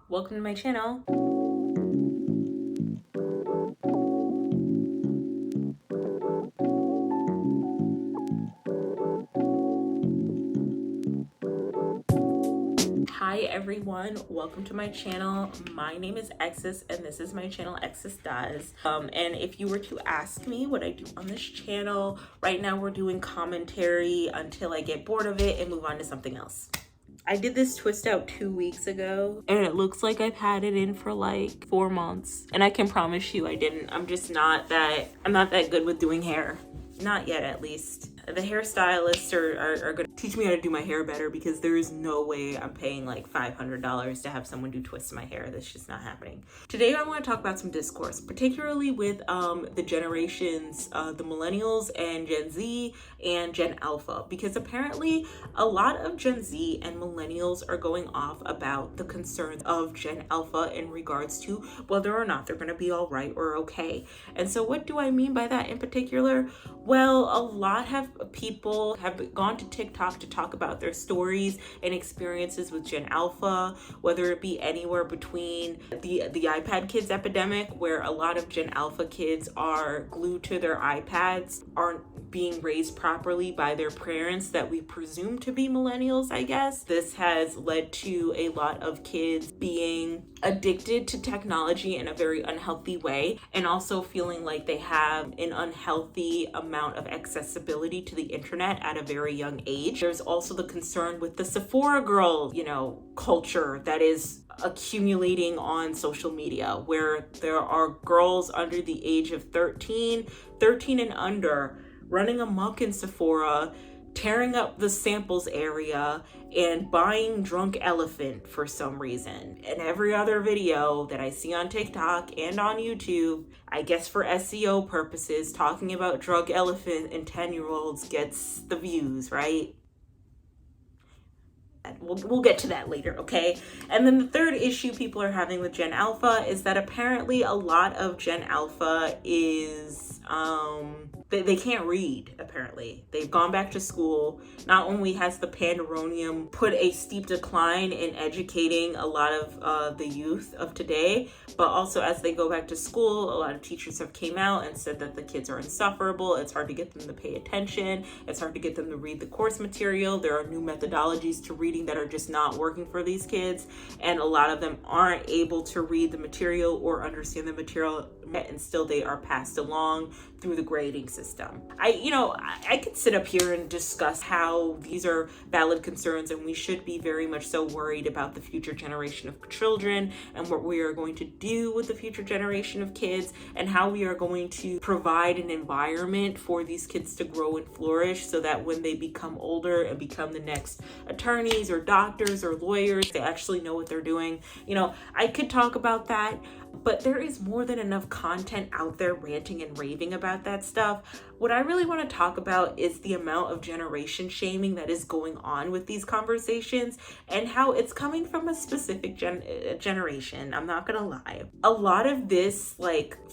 Welcome to my channel. Hi everyone, welcome to my channel. My name is Exis and this is my channel Exis Does. And if you were to ask me what I do on this channel, right now we're doing commentary until I get bored of it and move on to something else. I did this twist out 2 weeks ago and it looks like I've had it in for like 4 months, and I can promise you I didn't. I'm not that good with doing hair. Not yet, at least. The hairstylists are gonna teach me how to do my hair better, because there is no way I'm paying like $500 to have someone do twists my hair. That's just not happening. Today I want to talk about some discourse, particularly with the generations, the millennials and Gen Z and Gen Alpha, because apparently a lot of Gen Z and millennials are going off about the concerns of Gen Alpha in regards to whether or not they're going to be all right or okay. And so what do I mean by that in particular? Well, a lot of people have gone to TikTok to talk about their stories and experiences with Gen Alpha, whether it be anywhere between the iPad kids epidemic, where a lot of Gen Alpha kids are glued to their iPads, aren't being raised properly by their parents that we presume to be millennials, I guess. This has led to a lot of kids being addicted to technology in a very unhealthy way, and also feeling like they have an unhealthy amount of accessibility to the internet at a very young age. There's also the concern with the Sephora girl, culture that is accumulating on social media, where there are girls under the age of 13 and under running amok in Sephora, tearing up the samples area and buying Drunk Elephant for some reason. And every other video that I see on TikTok and on YouTube, I guess for SEO purposes, talking about Drunk Elephant and 10-year-olds gets the views, right? We'll get to that later, okay? And then the third issue people are having with Gen Alpha is that apparently a lot of Gen Alpha is they can't read. Apparently they've gone back to school. Not only has the pandemonium put a steep decline in educating a lot of the youth of today, but also as they go back to school, a lot of teachers have came out and said that the kids are insufferable. It's hard to get them to pay attention. It's hard to get them to read the course material. There are new methodologies to reading that are just not working for these kids, and a lot of them aren't able to read the material or understand the material, and still they are passed along through the grading system. I could sit up here and discuss how these are valid concerns, and we should be very much so worried about the future generation of children and what we are going to do with the future generation of kids, and how we are going to provide an environment for these kids to grow and flourish, so that when they become older and become the next attorneys or doctors or lawyers, they actually know what they're doing. I could talk about that, but there is more than enough content out there ranting and raving about that stuff. What I really want to talk about is the amount of generation shaming that is going on with these conversations, and how it's coming from a specific generation. I'm not gonna lie. A lot of this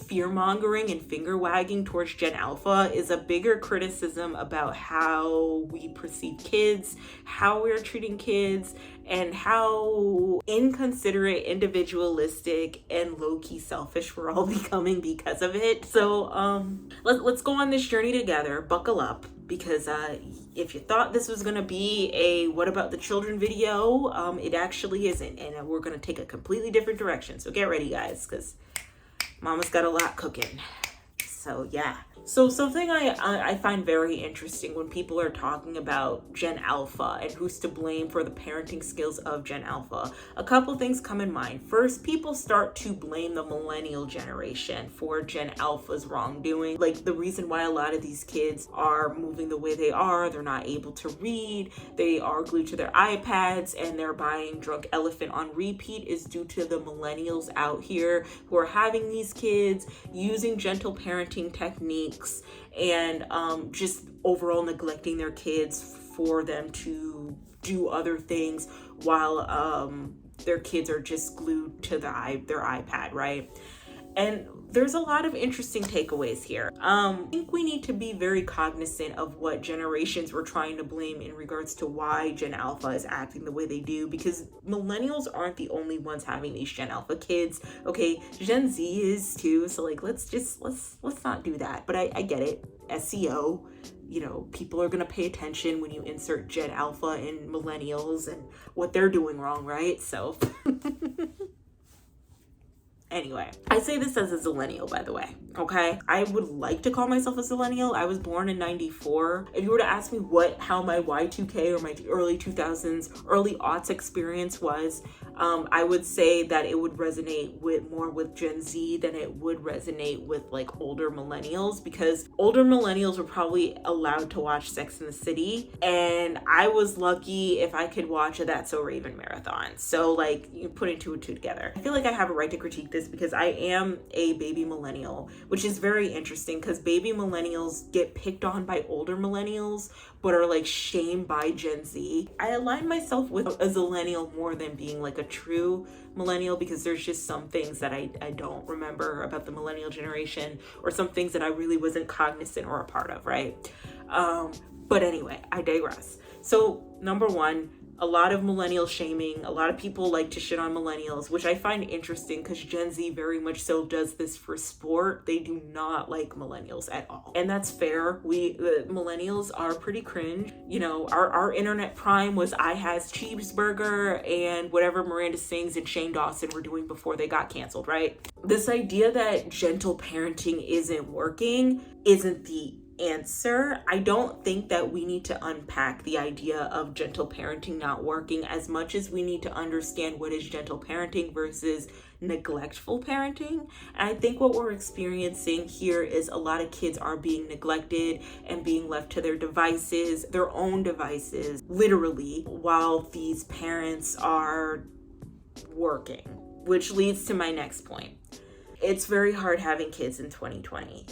fear mongering and finger wagging towards Gen Alpha is a bigger criticism about how we perceive kids, how we're treating kids, and how inconsiderate, individualistic, and low-key selfish we're all becoming because of it. So let's go on this journey together. Buckle up, because if you thought this was gonna be a what about the children video, it actually isn't, and we're gonna take a completely different direction. So get ready, guys, because mama's got a lot cooking. So yeah. So something I find very interesting when people are talking about Gen Alpha and who's to blame for the parenting skills of Gen Alpha, a couple things come in mind. First, people start to blame the millennial generation for Gen Alpha's wrongdoing. Like, the reason why a lot of these kids are moving the way they are, they're not able to read, they are glued to their iPads, and they're buying Drunk Elephant on repeat, is due to the millennials out here who are having these kids, using gentle parenting techniques, and just overall neglecting their kids for them to do other things while their kids are just glued to their iPad, right? And there's a lot of interesting takeaways here. I think we need to be very cognizant of what generations we're trying to blame in regards to why Gen Alpha is acting the way they do, because millennials aren't the only ones having these Gen Alpha kids. Okay, Gen Z is too, so like let's not do that. But I get it. SEO, you know, people are gonna pay attention when you insert Gen Alpha and millennials and what they're doing wrong, right? So anyway, I say this as a zillennial, by the way, okay? I would like to call myself a zillennial. I was born in 94. If you were to ask me how my Y2K or my early 2000s, early aughts experience was, I would say that it would resonate more with Gen Z than it would resonate with like older millennials, because older millennials were probably allowed to watch Sex and the City, and I was lucky if I could watch a That's So Raven marathon. So like, you putting two and two together. I feel like I have a right to critique this because I am a baby millennial, which is very interesting because baby millennials get picked on by older millennials but are like shamed by Gen Z. I align myself with a zillennial more than being like a true millennial, because there's just some things that I don't remember about the millennial generation, or some things that I really wasn't cognizant or a part of, right? But anyway, I digress. So number one, a lot of millennial shaming. A lot of people like to shit on millennials, which I find interesting because Gen Z very much so does this for sport. They do not like millennials at all. And that's fair. The millennials are pretty cringe. You know, our internet prime was I Has Cheeseburger and whatever Miranda Sings and Shane Dawson were doing before they got canceled, right? This idea that gentle parenting isn't working isn't the answer. I don't think that we need to unpack the idea of gentle parenting not working as much as we need to understand what is gentle parenting versus neglectful parenting. And I think what we're experiencing here is a lot of kids are being neglected and being left to their devices, their own devices, literally, while these parents are working, which leads to my next point. It's very hard having kids in 2020.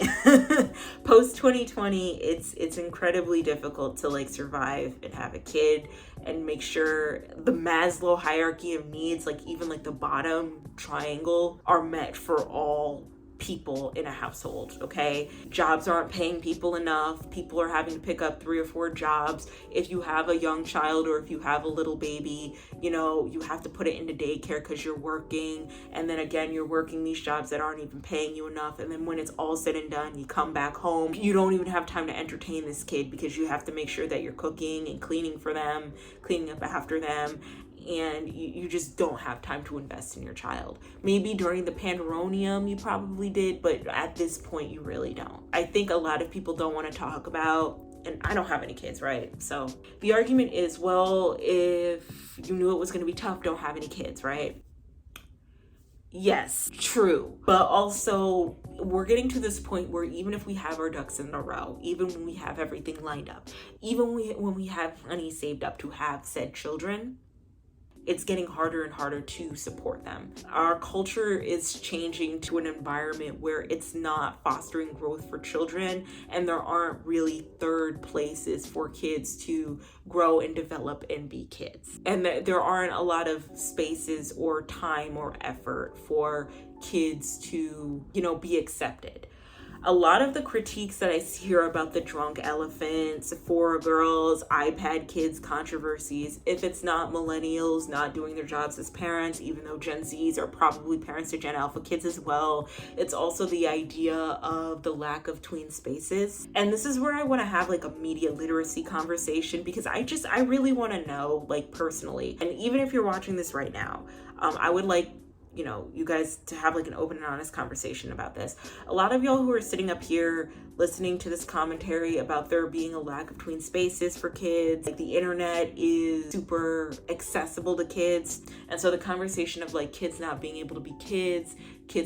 Post 2020, it's incredibly difficult to like survive and have a kid and make sure the Maslow hierarchy of needs, like even like the bottom triangle, are met for all people in a household, okay? Jobs aren't paying people enough. People are having to pick up 3 or 4 jobs. If you have a young child or if you have a little baby, you know, you have to put it into daycare because you're working. And then again, you're working these jobs that aren't even paying you enough. And then when it's all said and done, you come back home. You don't even have time to entertain this kid because you have to make sure that you're cooking and cleaning for them, cleaning up after them. And you just don't have time to invest in your child. Maybe during the pandemonium you probably did, but at this point you really don't. I think a lot of people don't want to talk about, and I don't have any kids, right? So the argument is, well, if you knew it was going to be tough, don't have any kids, right? Yes, true. But also, we're getting to this point where even if we have our ducks in a row, even when we have everything lined up, even when we have money saved up to have said children, it's getting harder and harder to support them. Our culture is changing to an environment where it's not fostering growth for children, and there aren't really third places for kids to grow and develop and be kids. And there aren't a lot of spaces or time or effort for kids to, you know, be accepted. A lot of the critiques that I hear about the drunk elephant, Sephora girls, iPad kids controversies, if it's not millennials not doing their jobs as parents, even though Gen Zs are probably parents to Gen Alpha kids as well, it's also the idea of the lack of tween spaces. And this is where I want to have like a media literacy conversation, because I really want to know, like personally, and even if you're watching this right now, I would like, you know, you guys to have like an open and honest conversation about this. A lot of y'all who are sitting up here listening to this commentary about there being a lack of tween spaces for kids, like the internet is super accessible to kids, and so the conversation of like kids not being able to be kids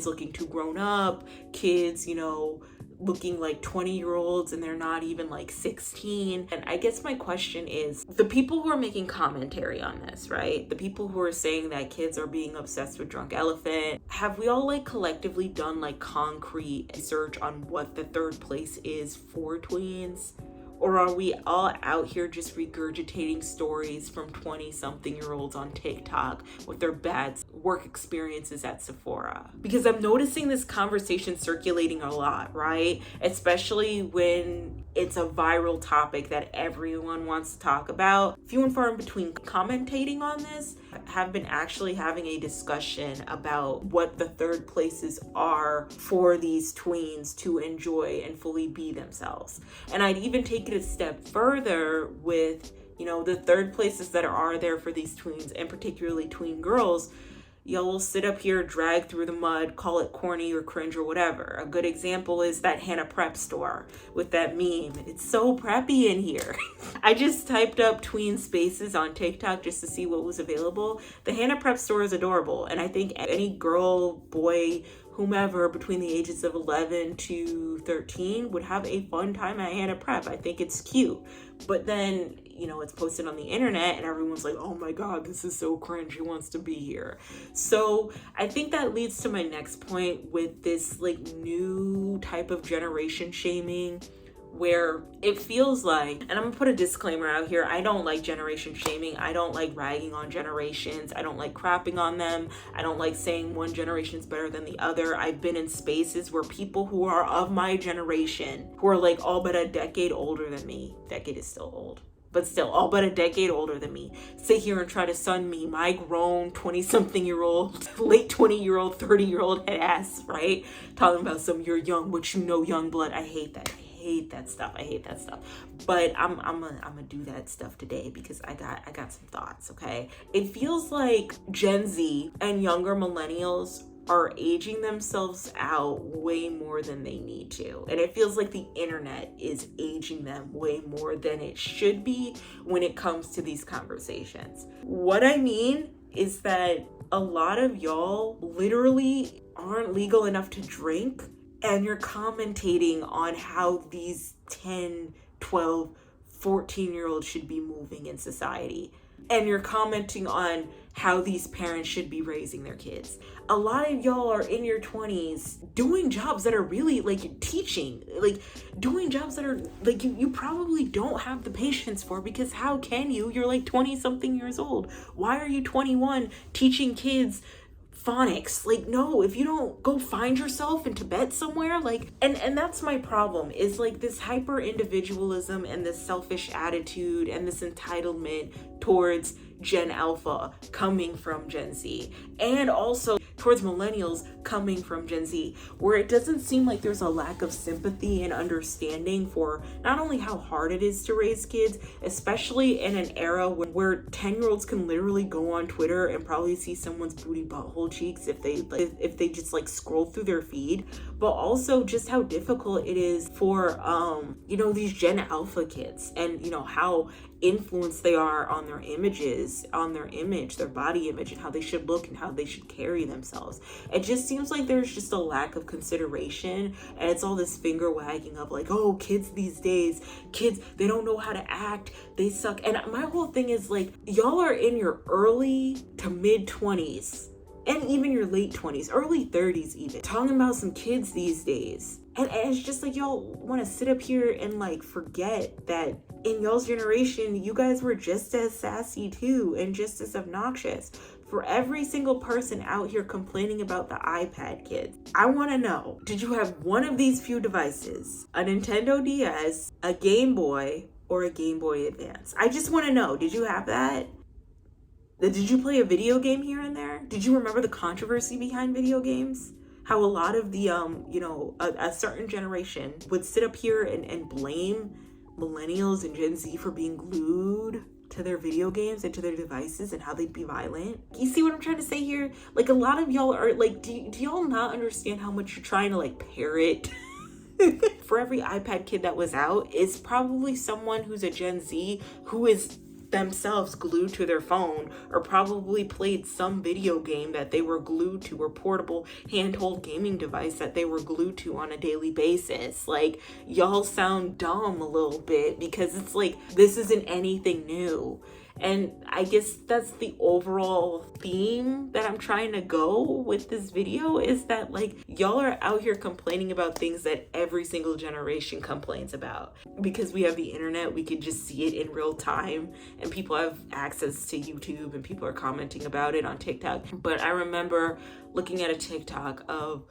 looking too grown up, kids, you know, looking like 20-year-olds and they're not even like 16. And I guess my question is, the people who are making commentary on this, right? The people who are saying that kids are being obsessed with Drunk Elephant, have we all like collectively done like concrete research on what the third place is for tweens? Or are we all out here just regurgitating stories from 20-something-year-olds on TikTok with their bad work experiences at Sephora, because I'm noticing this conversation circulating a lot, right? Especially when it's a viral topic that everyone wants to talk about. Few and far in between commentating on this have been actually having a discussion about what the third places are for these tweens to enjoy and fully be themselves. And I'd even take it a step further with, you know, the third places that are there for these tweens, and particularly tween girls. Y'all will sit up here, drag through the mud, call it corny or cringe or whatever. A good example is that Hannah Prep store with that meme. It's so preppy in here. I just typed up tween spaces on TikTok just to see what was available. The Hannah Prep store is adorable, and I think any girl, boy, whomever between the ages of 11 to 13 would have a fun time at Hannah Prep. I think it's cute. But then, you know, it's posted on the internet and everyone's like, oh my God, this is so cringe. Who wants to be here? So I think that leads to my next point with this like new type of generation shaming, where it feels like, and I'm gonna put a disclaimer out here, I don't like generation shaming. I don't like ragging on generations. I don't like crapping on them. I don't like saying one generation is better than the other. I've been in spaces where people who are of my generation, who are like all but a decade older than me, decade is still old, but still all but a decade older than me, sit here and try to sun me, my grown 20-something-year-old, late 20-year-old, 30-year-old head ass, right? Talking about some you're young, but you know young blood. I hate that. I hate that stuff. But I'm gonna do that stuff today because I got some thoughts, okay? It feels like Gen Z and younger millennials are aging themselves out way more than they need to. And it feels like the internet is aging them way more than it should be when it comes to these conversations. What I mean is that a lot of y'all literally aren't legal enough to drink, and you're commentating on how these 10, 12, 14-year-olds should be moving in society. And you're commenting on how these parents should be raising their kids. A lot of y'all are in your 20s doing jobs that are really like teaching, like doing jobs that are like you probably don't have the patience for, because how can you? You're like 20 something years old. Why are you 21 teaching kids phonics? Like, no, if you don't go find yourself in Tibet somewhere, like, and that's my problem, is like this hyper individualism and this selfish attitude and this entitlement towards Gen Alpha coming from Gen Z, and also towards millennials coming from Gen Z, where it doesn't seem like there's a lack of sympathy and understanding for not only how hard it is to raise kids, especially in an era where 10-year-olds can literally go on Twitter and probably see someone's booty butthole cheeks if they just like scroll through their feed, but also just how difficult it is for you know, these Gen Alpha kids, and you know how influenced they are on their images, on their image, their body image, and how they should look and how they should carry themselves. It just seems like there's just a lack of consideration, and it's all this finger wagging of like, oh, kids these days, kids, they don't know how to act, they suck. And my whole thing is like, y'all are in your early to mid 20s, and even your late 20s, early 30s even, talking about some kids these days. And it's just like, y'all want to sit up here and like forget that in y'all's generation, you guys were just as sassy too, and just as obnoxious. For every single person out here complaining about the iPad kids, I want to know, did you have one of these few devices, a Nintendo DS, a Game Boy, or a Game Boy Advance? I just want to know, did you have that? Did you play a video game here and there? Did you remember the controversy behind video games? How a lot of the, you know, a certain generation would sit up here and blame millennials and Gen Z for being glued to their video games and to their devices and how they'd be violent. You see what I'm trying to say here? Like, a lot of y'all are like, do y'all not understand how much you're trying to like parrot? For every iPad kid that was out is probably someone who's a Gen Z who is themselves glued to their phone, or probably played some video game that they were glued to, or portable handheld gaming device that they were glued to on a daily basis. Like, y'all sound dumb a little bit, because it's like, this isn't anything new. And I guess that's the overall theme that I'm trying to go with this video, is that like y'all are out here complaining about things that every single generation complains about. Because we have the internet, we can just see it in real time, and people have access to YouTube and people are commenting about it on TikTok. But I remember looking at a TikTok of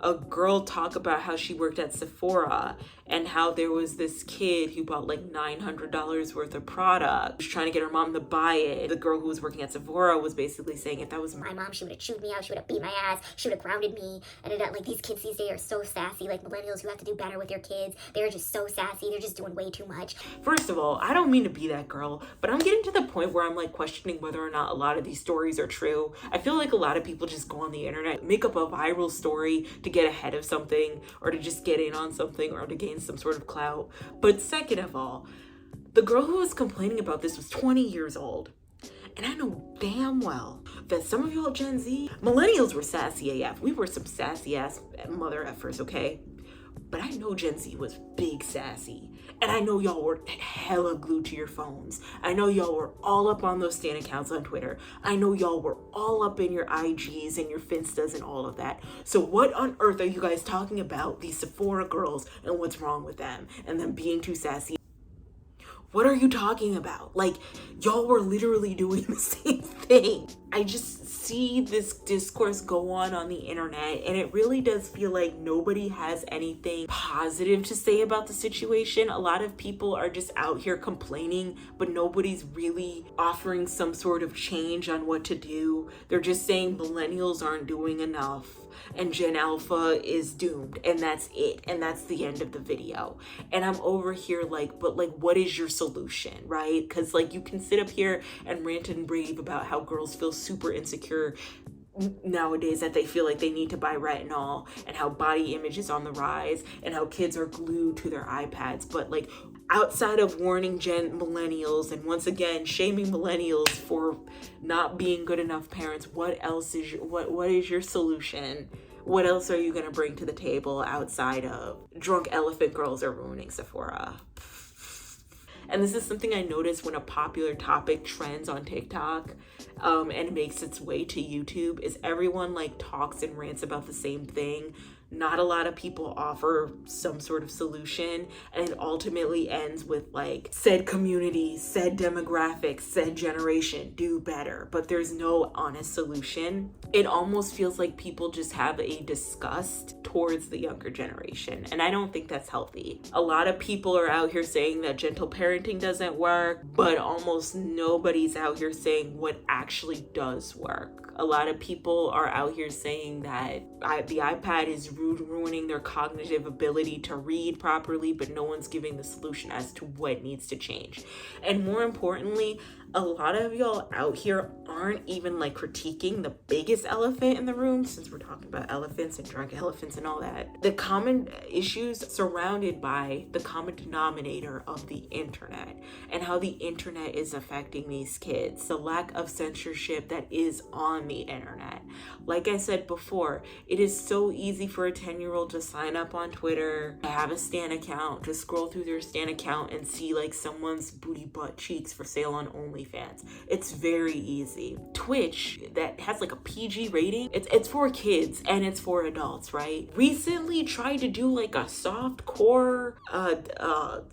a girl talk about how she worked at Sephora and how there was this kid who bought like $900 worth of product. She was trying to get her mom to buy it. The girl who was working at Sephora was basically saying, if that was my mom, she would have chewed me out, she would have beat my ass, she would have grounded me. And it, like, these kids these days are so sassy. Like, millennials, you have to do better with your kids. They're just so sassy. They're just doing way too much. First of all, I don't mean to be that girl, but I'm getting to the point where I'm like questioning whether or not a lot of these stories are true. I feel like a lot of people just go on the internet, make up a viral story to get ahead of something, or to just get in on something, or to gain some sort of clout. But second of all, the girl who was complaining about this was 20 years old. And I know damn well that some of y'all Gen Z, millennials were sassy AF. We were some sassy ass mother effers, okay? But I know Gen Z was big sassy. And I know y'all were hella glued to your phones. I know y'all were all up on those stan accounts on Twitter. I know y'all were all up in your IGs and your Finstas and all of that. So what on earth are you guys talking about, these Sephora girls, and what's wrong with them and them being too sassy? What are you talking about? Like, y'all were literally doing the same thing. I just see this discourse go on the internet, and it really does feel like nobody has anything positive to say about the situation. A lot of people are just out here complaining, but nobody's really offering some sort of change on what to do. They're just saying millennials aren't doing enough and Gen Alpha is doomed, and that's it, and that's the end of the video. And I'm over here like, but like, what is your solution, right? Because like, you can sit up here and rant and rave about how girls feel super insecure nowadays, that they feel like they need to buy retinol, and how body image is on the rise, and how kids are glued to their iPads. But like, outside of warning millennials and once again shaming millennials for not being good enough parents, what else is what is your solution? What else are you going to bring to the table outside of drunk elephant girls are ruining Sephora? And this is something I notice when a popular topic trends on TikTok and makes its way to YouTube, is everyone like talks and rants about the same thing. Not a lot of people offer some sort of solution, and it ultimately ends with like, said community, said demographic, said generation do better, but there's no honest solution. It almost feels like people just have a disgust towards the younger generation, and I don't think that's healthy. A lot of people are out here saying that gentle parenting doesn't work, but almost nobody's out here saying what actually does work. A lot of people are out here saying that the iPad is ruining their cognitive ability to read properly, but no one's giving the solution as to what needs to change. And more importantly, a lot of y'all out here aren't even like critiquing the biggest elephant in the room, since we're talking about elephants and drunk elephants and all that. The common issues surrounded by the common denominator of the internet, and how the internet is affecting these kids. The lack of censorship that is on the internet. Like I said before, it is so easy for a 10-year-old to sign up on Twitter, to have a Stan account, to scroll through their Stan account and see like someone's booty butt cheeks for sale on OnlyFans. It's very easy. Twitch, that has like a PG rating, it's for kids and it's for adults, right? Recently tried to do like a soft core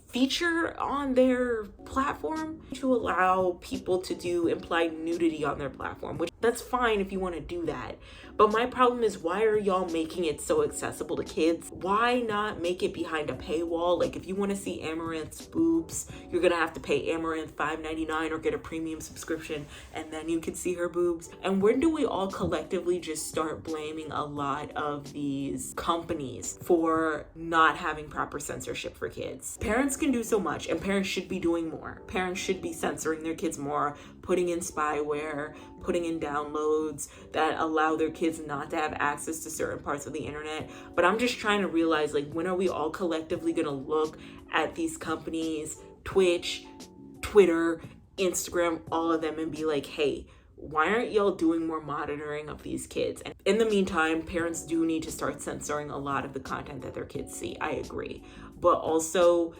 feature on their platform to allow people to do implied nudity on their platform, which that's fine if you want to do that. But my problem is, why are y'all making it so accessible to kids? Why not make it behind a paywall? Like, if you want to see Amaranth's boobs, you're gonna have to pay Amaranth $5.99 or get a premium subscription, and then you can see her boobs. And when do we all collectively just start blaming a lot of these companies for not having proper censorship for kids? Parents can do so much, and parents should be doing more. Parents should be censoring their kids more, putting in spyware, putting in downloads that allow their kids not to have access to certain parts of the internet. But I'm just trying to realize, like, when are we all collectively gonna look at these companies, Twitch, Twitter, Instagram, all of them, and be like, hey, why aren't y'all doing more monitoring of these kids? And in the meantime, parents do need to start censoring a lot of the content that their kids see. I agree. But also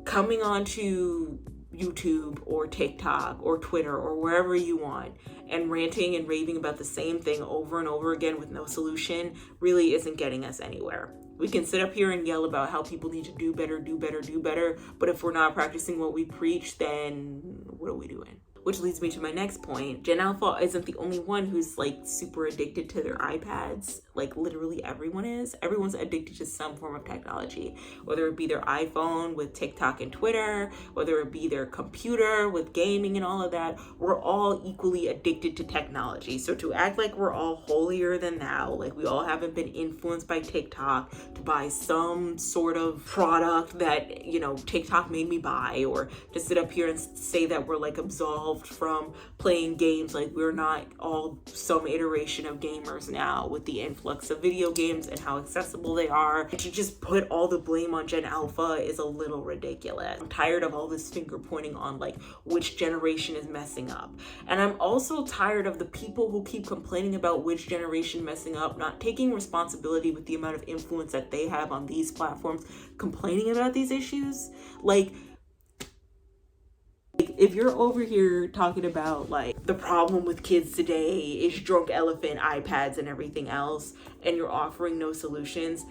coming on to YouTube or TikTok or Twitter or wherever you want and ranting and raving about the same thing over and over again with no solution really isn't getting us anywhere. We can sit up here and yell about how people need to do better, do better, do better, but if we're not practicing what we preach, then what are we doing? Which leads me to my next point. Gen Alpha isn't the only one who's like super addicted to their iPads. Like literally everyone is. Everyone's addicted to some form of technology, whether it be their iPhone with TikTok and Twitter, whether it be their computer with gaming and all of that. We're all equally addicted to technology. So to act like we're all holier than thou, like we all haven't been influenced by TikTok to buy some sort of product that, you know, TikTok made me buy, or to sit up here and say that we're like absolved from playing games, like we're not all some iteration of gamers now with the influx of video games and how accessible they are. And to just put all the blame on Gen Alpha is a little ridiculous. I'm tired of all this finger pointing on like which generation is messing up. And I'm also tired of the people who keep complaining about which generation messing up, not taking responsibility with the amount of influence that they have on these platforms, complaining about these issues. Like if you're over here talking about like the problem with kids today is drunk elephant, iPads and everything else, and you're offering no solutions,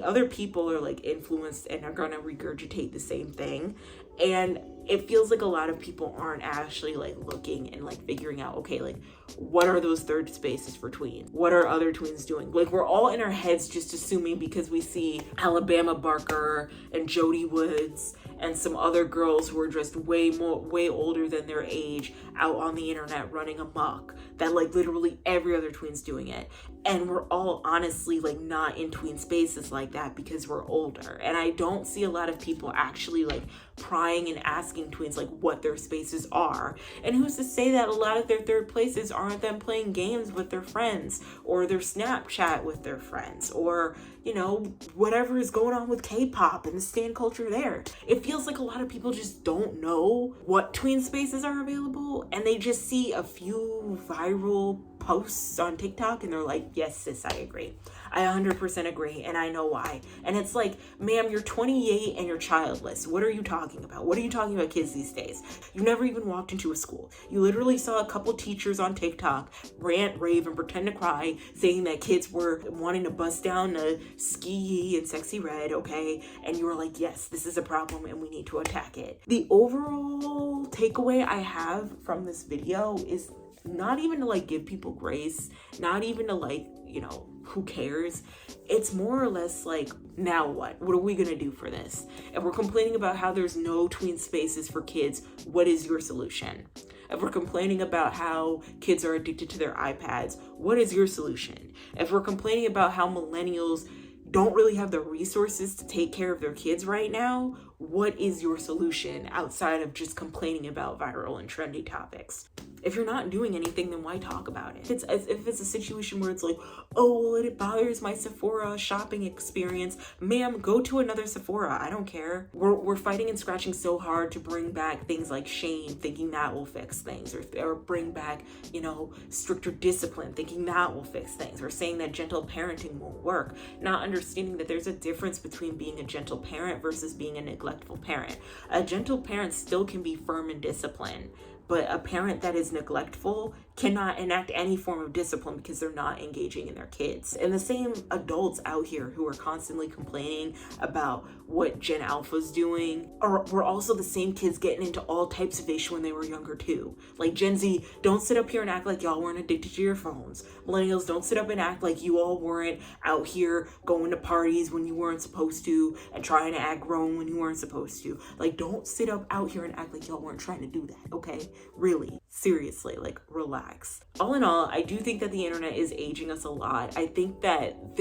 other people are like influenced and are gonna regurgitate the same thing. And it feels like a lot of people aren't actually like looking and like figuring out, okay, like what are those third spaces for tweens? What are other tweens doing? Like we're all in our heads just assuming because we see Alabama Barker and Jody Woods and some other girls who are just way older than their age out on the internet running amok, that like literally every other tween's doing it. And we're all honestly like not in tween spaces like that because we're older. And I don't see a lot of people actually like prying and asking tweens like what their spaces are. And who's to say that a lot of their third places aren't them playing games with their friends, or their Snapchat with their friends, or, you know, whatever is going on with K-pop and the stan culture there. It feels like a lot of people just don't know what tween spaces are available, and they just see a few viral posts on TikTok and they're like, yes, sis, I agree. I 100% agree, and I know why. And it's like, ma'am, you're 28 and you're childless. What are you talking about? What are you talking about kids these days? You never even walked into a school. You literally saw a couple teachers on TikTok rant, rave, and pretend to cry, saying that kids were wanting to bust down a ski and sexy red, okay? And you were like, yes, this is a problem and we need to attack it. The overall takeaway I have from this video is not even to like give people grace, not even to like, you know, who cares? It's more or less like, now what? What are we gonna do for this? And we're complaining about how there's no tween spaces for kids. What is your solution? If we're complaining about how kids are addicted to their iPads, what is your solution? If we're complaining about how millennials don't really have the resources to take care of their kids right now, what is your solution outside of just complaining about viral and trendy topics? If you're not doing anything, then why talk about it? If it's a situation where it's like, oh, well, it bothers my Sephora shopping experience, ma'am, go to another Sephora. I don't care. We're fighting and scratching so hard to bring back things like shame, thinking that will fix things, or bring back, you know, stricter discipline, thinking that will fix things, or saying that gentle parenting won't work, not understanding that there's a difference between being a gentle parent versus being a neglectful parent. A gentle parent still can be firm and disciplined, but a parent that is neglectful cannot enact any form of discipline because they're not engaging in their kids. And the same adults out here who are constantly complaining about what Gen Alpha's doing were also the same kids getting into all types of issues when they were younger too. Like Gen Z, don't sit up here and act like y'all weren't addicted to your phones. Millennials, don't sit up and act like you all weren't out here going to parties when you weren't supposed to and trying to act grown when you weren't supposed to. Like, don't sit up out here and act like y'all weren't trying to do that, okay? Really, seriously, like, relax. All in all, I do think that the internet is aging us a lot. I think that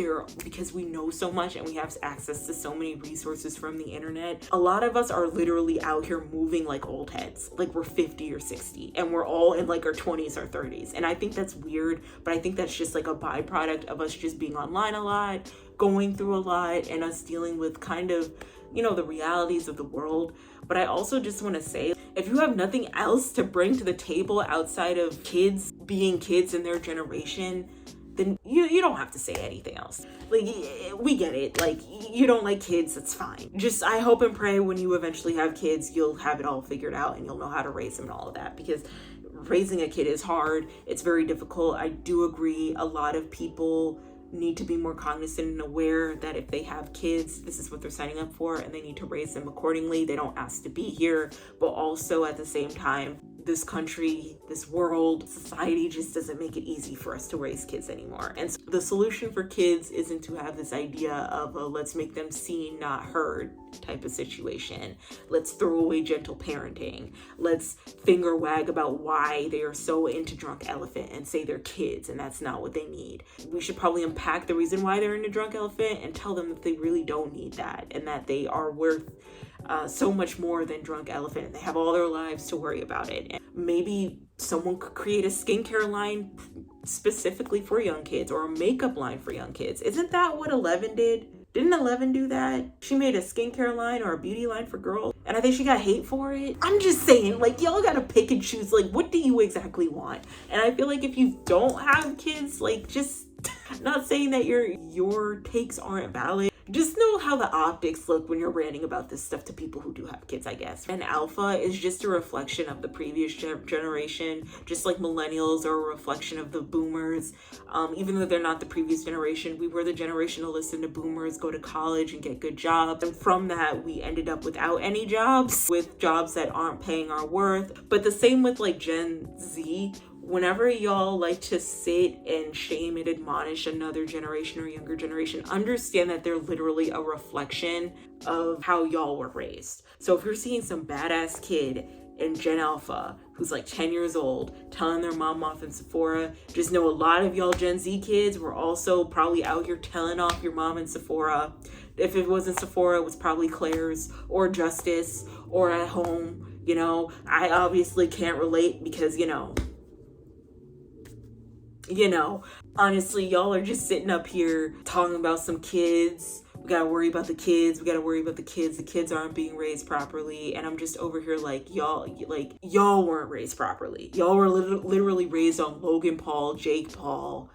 because we know so much and we have access to so many resources from the internet, a lot of us are literally out here moving like old heads, like we're 50 or 60, and we're all in like our 20s or 30s. And I think that's weird, but I think that's just like a byproduct of us just being online a lot, going through a lot, and us dealing with kind of, you know, the realities of the world. But I also just want to say, if you have nothing else to bring to the table outside of kids being kids in their generation, then you don't have to say anything else. Like, we get it. Like, you don't like kids, that's fine. Just, I hope and pray when you eventually have kids, you'll have it all figured out and you'll know how to raise them and all of that, because raising a kid is hard. It's very difficult. I do agree. A lot of people need to be more cognizant and aware that if they have kids, this is what they're signing up for, and they need to raise them accordingly. They don't ask to be here, but also at the same time, this country, this world, society just doesn't make it easy for us to raise kids anymore. And so the solution for kids isn't to have this idea of a let's make them seen, not heard type of situation. Let's throw away gentle parenting. Let's finger wag about why they are so into Drunk Elephant and say they're kids and that's not what they need. We should probably unpack the reason why they're into Drunk Elephant and tell them that they really don't need that, and that they are worth so much more than Drunk Elephant, and they have all their lives to worry about it. And maybe someone could create a skincare line specifically for young kids, or a makeup line for young kids. Isn't that what 11 did? Didn't 11 do that? She made a skincare line or a beauty line for girls, and I think she got hate for it. I'm just saying, like, y'all gotta pick and choose, like, what do you exactly want? And I feel like if you don't have kids, like, just not saying that your takes aren't valid. Just know how the optics look when you're ranting about this stuff to people who do have kids, I guess. And alpha is just a reflection of the previous generation, just like millennials are a reflection of the boomers. Even though they're not the previous generation, we were the generation to listen to boomers, go to college and get good jobs. And from that, we ended up without any jobs, with jobs that aren't paying our worth. But the same with like Gen Z. Whenever y'all like to sit and shame and admonish another generation or younger generation, understand that they're literally a reflection of how y'all were raised. So if you're seeing some badass kid in Gen Alpha who's like 10 years old telling their mom off in Sephora, just know a lot of y'all Gen Z kids were also probably out here telling off your mom in Sephora. If it wasn't Sephora, it was probably Claire's or Justice or at home. You know, I obviously can't relate because, you know, honestly, y'all are just sitting up here talking about some kids. We gotta worry about the kids. We gotta worry about the kids. The kids aren't being raised properly. And I'm just over here like, y'all weren't raised properly. Y'all were literally raised on Logan Paul, Jake Paul,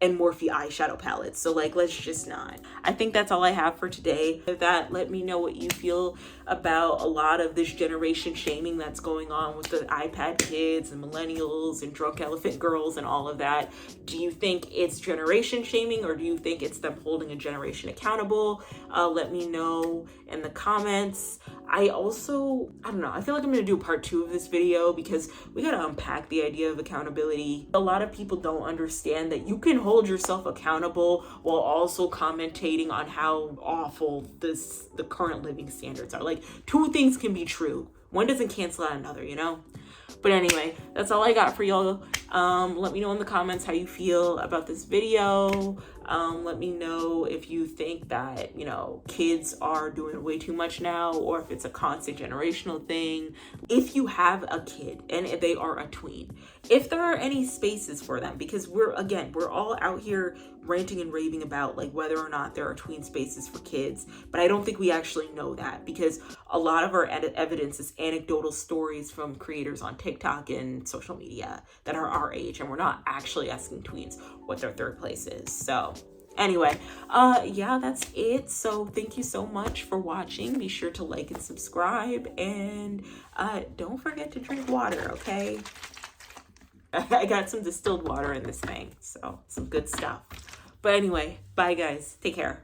and Morphe eyeshadow palettes. So like, let's just not. I think that's all I have for today. With that, let me know what you feel about a lot of this generation shaming that's going on with the iPad kids and millennials and Drunk Elephant girls and all of that. Do you think it's generation shaming, or do you think it's them holding a generation accountable? Let me know in the comments. I don't know, I feel like I'm gonna do a part 2 of this video because we gotta unpack the idea of accountability. A lot of people don't understand that you can hold yourself accountable while also commentating on how awful the current living standards are. Like, two things can be true. One doesn't cancel out another, you know? But anyway, that's all I got for y'all. Let me know in the comments how you feel about this video. Let me know if you think that, you know, kids are doing way too much now, or if it's a constant generational thing. If you have a kid and if they are a tween, if there are any spaces for them, because we're all out here ranting and raving about like whether or not there are tween spaces for kids, but I don't think we actually know that, because a lot of our evidence is anecdotal stories from creators on TikTok and social media that are our age, and we're not actually asking tweens what their third place is. So anyway, yeah, that's it. So thank you so much for watching. Be sure to like and subscribe, and don't forget to drink water, okay? I got some distilled water in this thing, so some good stuff. But anyway, bye guys. Take care.